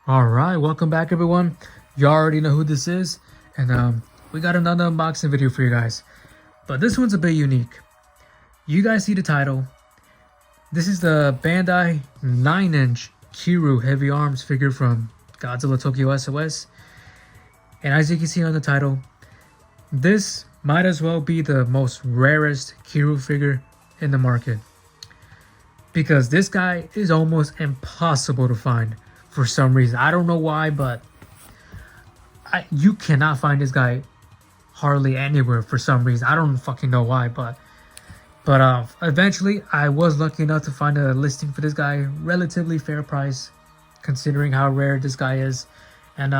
Alright, welcome back everyone. You already know who this is. And we got another unboxing video for you guys. But this one's a bit unique. You guys see the title. This is the Bandai 9-inch Kiryu heavy arms figure from Godzilla Tokyo SOS. And as you can see on the title, this might as well be the most rarest Kiryu figure in the market. Because this guy is almost impossible to find. For some reason, I don't know why, but you cannot find this guy hardly anywhere for some reason. I don't fucking know why, but eventually I was lucky enough to find a listing for this guy, relatively fair price considering how rare this guy is. And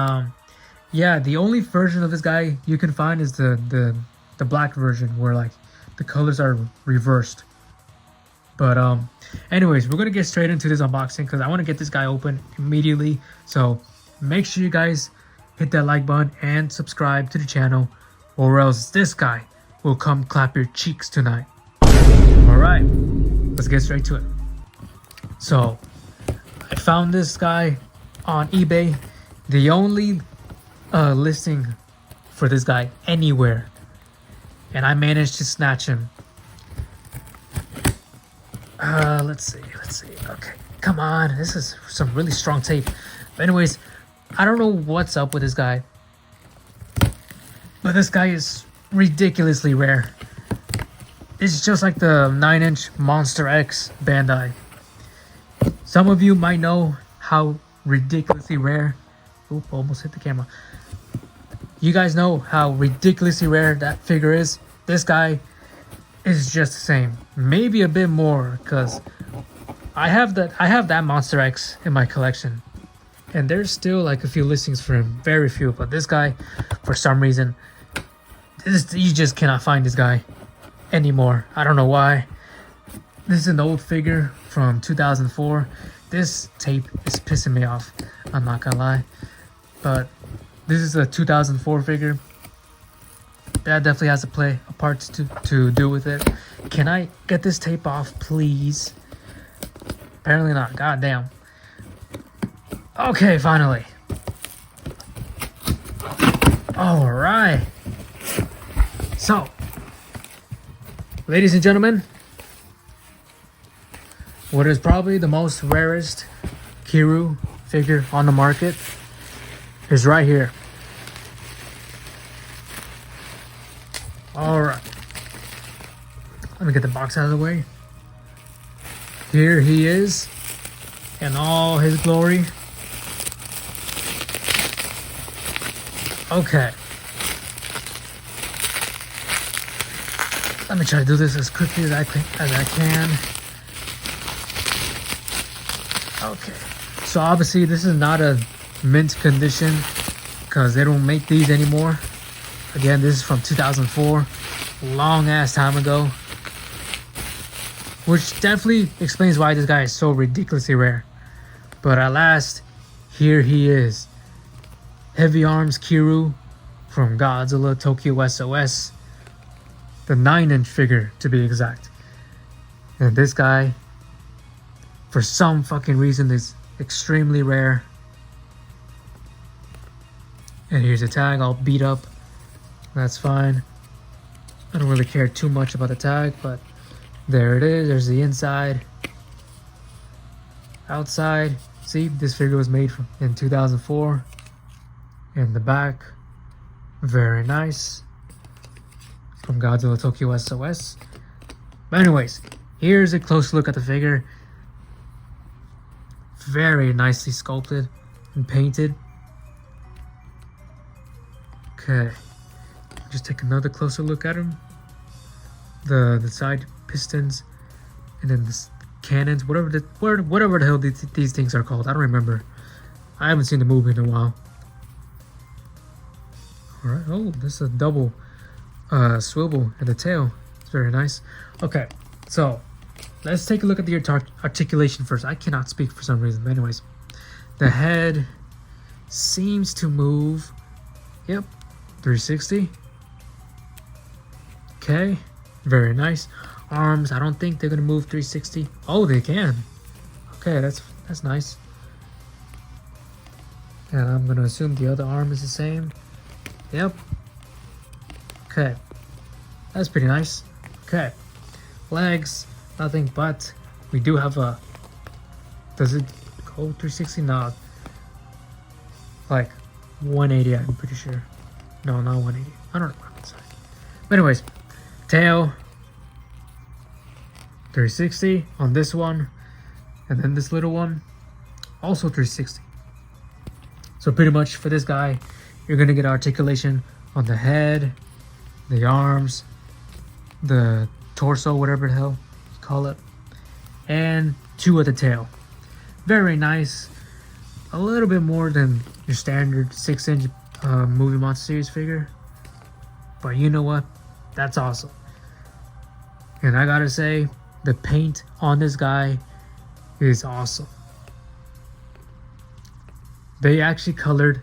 yeah, the only version of this guy you can find is the black version where like the colors are reversed. But anyways, we're gonna get straight into this unboxing because I want to get this guy open immediately. So make sure you guys hit that like button and subscribe to the channel, or else this guy will come clap your cheeks tonight. All right, let's get straight to it. So I found this guy on eBay, the only listing for this guy anywhere, and I managed to snatch him. Let's see. Okay, come on. This is some really strong tape. But anyways, I don't know what's up with this guy, but this guy is ridiculously rare. It's just like the 9-inch Monster X Bandai. Some of you might know how ridiculously rare. Oop, almost hit the camera. You guys know how ridiculously rare that figure is. This guy is just the same, maybe a bit more, because I have that Monster X in my collection, and there's still like a few listings for him, very few. But this guy, for some reason, you just cannot find this guy anymore. I don't know why. This is an old figure from 2004. This tape is pissing me off, I'm not gonna lie, but this is a 2004 figure. That definitely has a part to do with it. Can I get this tape off, please? Apparently not. God damn. Okay, finally. All right. So, ladies and gentlemen, what is probably the most rarest Kiryu figure on the market is right here. Alright, let me get the box out of the way. Here he is in all his glory. Okay, let me try to do this as quickly as I can. Okay, so obviously this is not a mint condition because they don't make these anymore. Again, this is from 2004, long ass time ago, which definitely explains why this guy is so ridiculously rare. But at last, here he is, heavy arms Kiryu from Godzilla Tokyo SOS, the 9-inch figure to be exact. And this guy, for some fucking reason, is extremely rare. And here's a tag all beat up. That's fine. I don't really care too much about the tag, but there it is. There's the inside. Outside. See, this figure was made in 2004. In the back. Very nice. From Godzilla Tokyo SOS. But anyways, here's a close look at the figure. Very nicely sculpted and painted. Okay. Just take another closer look at him. The side pistons, and then the cannons, whatever the hell these things are called. I don't remember. I haven't seen the movie in a while. All right. Oh, this is a double swivel in the tail. It's very nice. Okay, so let's take a look at the articulation first. I cannot speak for some reason. But anyways, the head seems to move. Yep, 360. Okay, very nice. Arms, I don't think they're gonna move 360. Oh, they can. Okay, that's nice. And I'm gonna assume the other arm is the same. Yep. Okay. That's pretty nice. Okay. Legs, nothing but we do have a... Does it go 360? No. Like 180, I'm pretty sure. No, not 180. I don't know what I'm saying. But anyways, tail 360 on this one. And then this little one, also 360. So pretty much for this guy, you're gonna get articulation on the head, the arms, the torso, whatever the hell you call it, and 2 at the tail. Very nice. A little bit more than your standard 6-inch movie monster series figure, but you know what? That's awesome. And I gotta say, the paint on this guy is awesome. They actually colored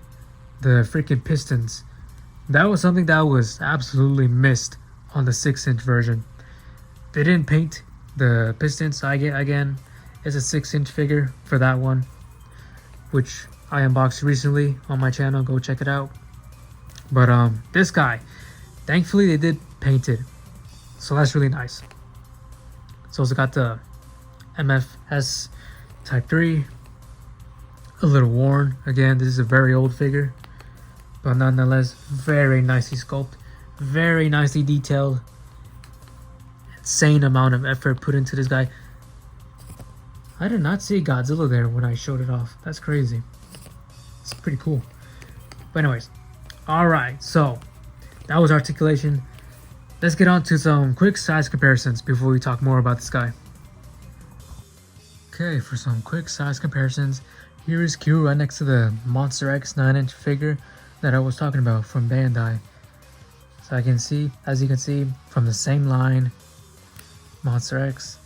the freaking pistons. That was something that was absolutely missed on the 6-inch version. They didn't paint the pistons. Again, it's a 6-inch figure for that one, which I unboxed recently on my channel. Go check it out. But this guy, thankfully they did paint it, so that's really nice. It's also got the MFS Type 3. A little worn. Again, this is a very old figure, but nonetheless very nicely sculpted, very nicely detailed. Insane amount of effort put into this guy. I did not see Godzilla there when I showed it off. That's crazy. It's pretty cool. But anyways, alright, so that was articulation. Let's get on to some quick size comparisons before we talk more about this guy. Okay, for some quick size comparisons, here is Kiryu right next to the Monster X 9-inch figure that I was talking about from Bandai. So as you can see from the same line, Monster X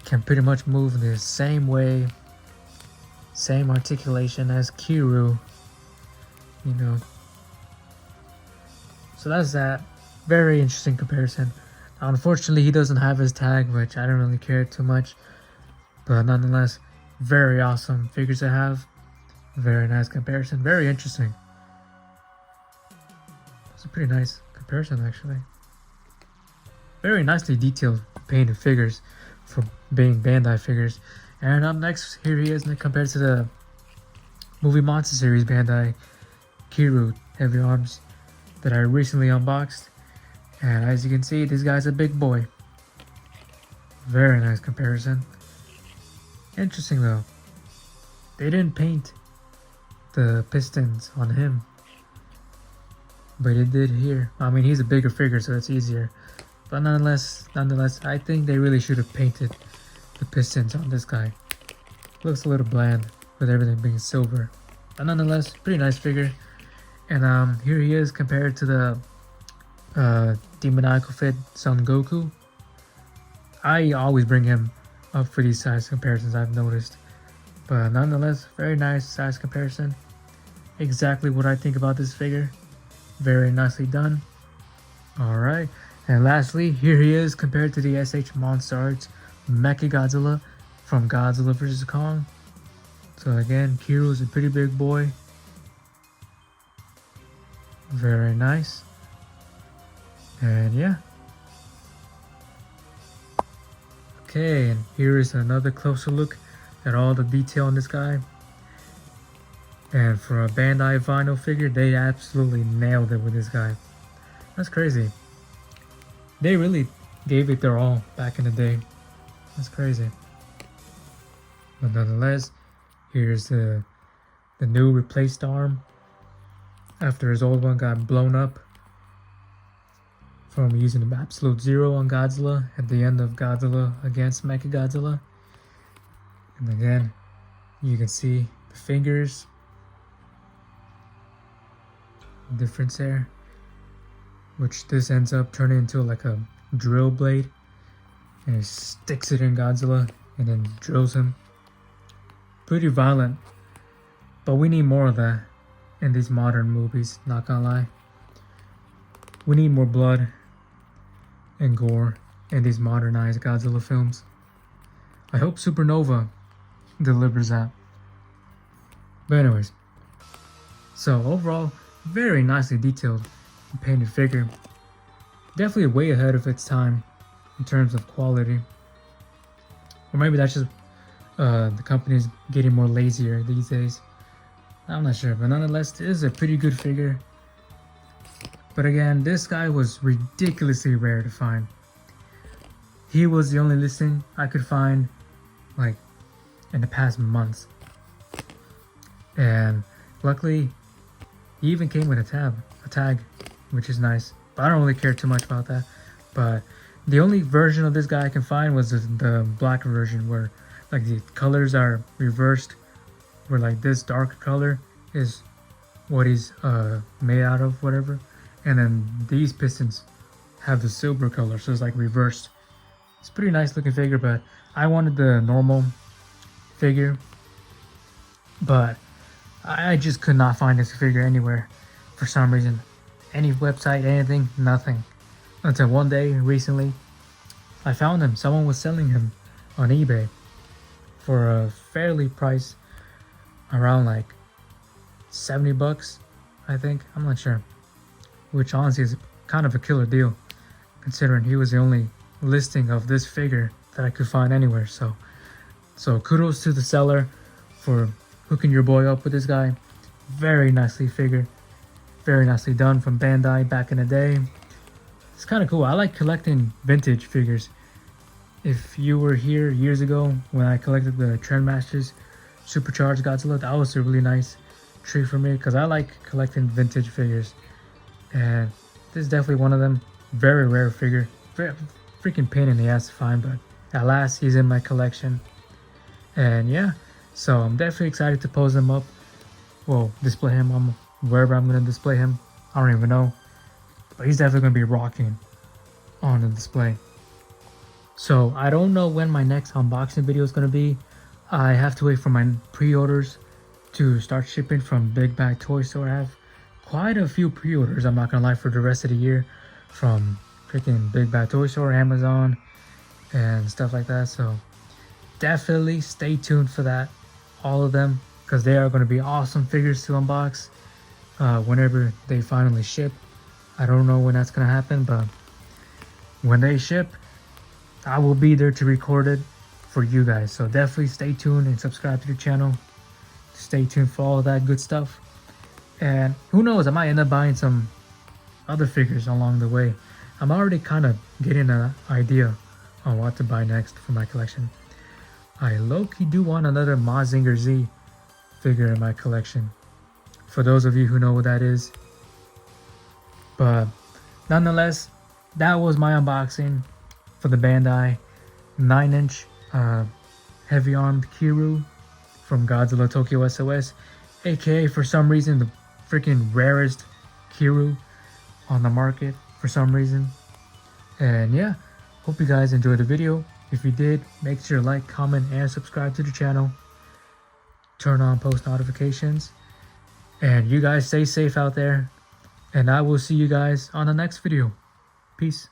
can pretty much move the same way, same articulation as Kiryu, you know. So that's that. Very interesting comparison. Now, unfortunately, he doesn't have his tag, which I don't really care too much, but nonetheless, very awesome figures to have. Very nice comparison. Very interesting. It's a pretty nice comparison, actually. Very nicely detailed painted figures for being Bandai figures. And up next, here he is compared to the movie monster series Bandai Kiryu Heavy Arms that I recently unboxed. And as you can see, this guy's a big boy. Very nice comparison. Interesting though, they didn't paint the pistons on him, but it did here. I mean, he's a bigger figure, so it's easier. But nonetheless, I think they really should have painted the pistons on this guy. Looks a little bland with everything being silver. But nonetheless, pretty nice figure. And here he is compared to the Demoniacal Fit Son Goku. I always bring him up for these size comparisons, I've noticed. But nonetheless, very nice size comparison. Exactly what I think about this figure. Very nicely done. Alright. And lastly, here he is compared to the SH Monster Arts Mechagodzilla from Godzilla vs. Kong. So again, Kiryu is a pretty big boy. Very nice. And yeah. Okay, and here is another closer look at all the detail on this guy. And for a Bandai vinyl figure, they absolutely nailed it with this guy. That's crazy. They really gave it their all back in the day. That's crazy. But nonetheless, here's the new replaced arm after his old one got blown up from using an Absolute Zero on Godzilla at the end of Godzilla against Mechagodzilla. And again, you can see the fingers. Difference there. Which this ends up turning into like a drill blade. And he sticks it in Godzilla and then drills him. Pretty violent. But we need more of that in these modern movies, not gonna lie. We need more blood and gore in these modernized Godzilla films. I hope Supernova delivers that. But anyways, So overall, very nicely detailed and painted figure. Definitely way ahead of its time in terms of quality. Or maybe that's just the company's getting more lazier these days. I'm not sure, but nonetheless, it is a pretty good figure. But again, this guy was ridiculously rare to find. He was the only listing I could find, like, in the past months. And luckily, he even came with a tag, which is nice. But I don't really care too much about that. But the only version of this guy I can find was the black version, where like the colors are reversed, where like this dark color is what he's made out of, whatever, and then these pistons have the silver color, so it's like reversed. It's a pretty nice looking figure, but I wanted the normal figure, but I just could not find this figure anywhere for some reason. Any website, anything, nothing. Until one day recently, I found him. Someone was selling him on eBay for a fairly price, around like $70, I think. I'm not sure. Which honestly is kind of a killer deal, considering he was the only listing of this figure that I could find anywhere. So kudos to the seller for hooking your boy up with this guy. Very nicely figured. Very nicely done from Bandai back in the day. It's kind of cool. I like collecting vintage figures. If you were here years ago when I collected the Trendmasters Supercharged Godzilla, that was a really nice treat for me because I like collecting vintage figures. And this is definitely one of them. Very rare figure. Very freaking pain in the ass to find, but at last he's in my collection. And yeah, so I'm definitely excited to pose him up. Well, display him on wherever I'm going to display him. I don't even know. But he's definitely going to be rocking on the display. So I don't know when my next unboxing video is going to be. I have to wait for my pre-orders to start shipping from Big Bad Toy Store. I have quite a few pre-orders, I'm not going to lie, for the rest of the year from freaking Big Bad Toy Store, Amazon, and stuff like that. So definitely stay tuned for that, all of them, because they are going to be awesome figures to unbox whenever they finally ship. I don't know when that's going to happen, but when they ship, I will be there to record it for you guys. So definitely stay tuned and subscribe to the channel. Stay tuned for all of that good stuff. And who knows, I might end up buying some other figures along the way. I'm already kind of getting an idea on what to buy next for my collection. I low-key do want another Mazinger Z figure in my collection, for those of you who know what that is. But nonetheless, that was my unboxing for the Bandai 9-inch heavy-armed Kiryu from Godzilla Tokyo SOS, aka for some reason the freaking rarest Kiryu on the market for some reason. And yeah, hope you guys enjoyed the video. If you did, make sure to like, comment, and subscribe to the channel. Turn on post notifications. And you guys stay safe out there. And I will see you guys on the next video. Peace.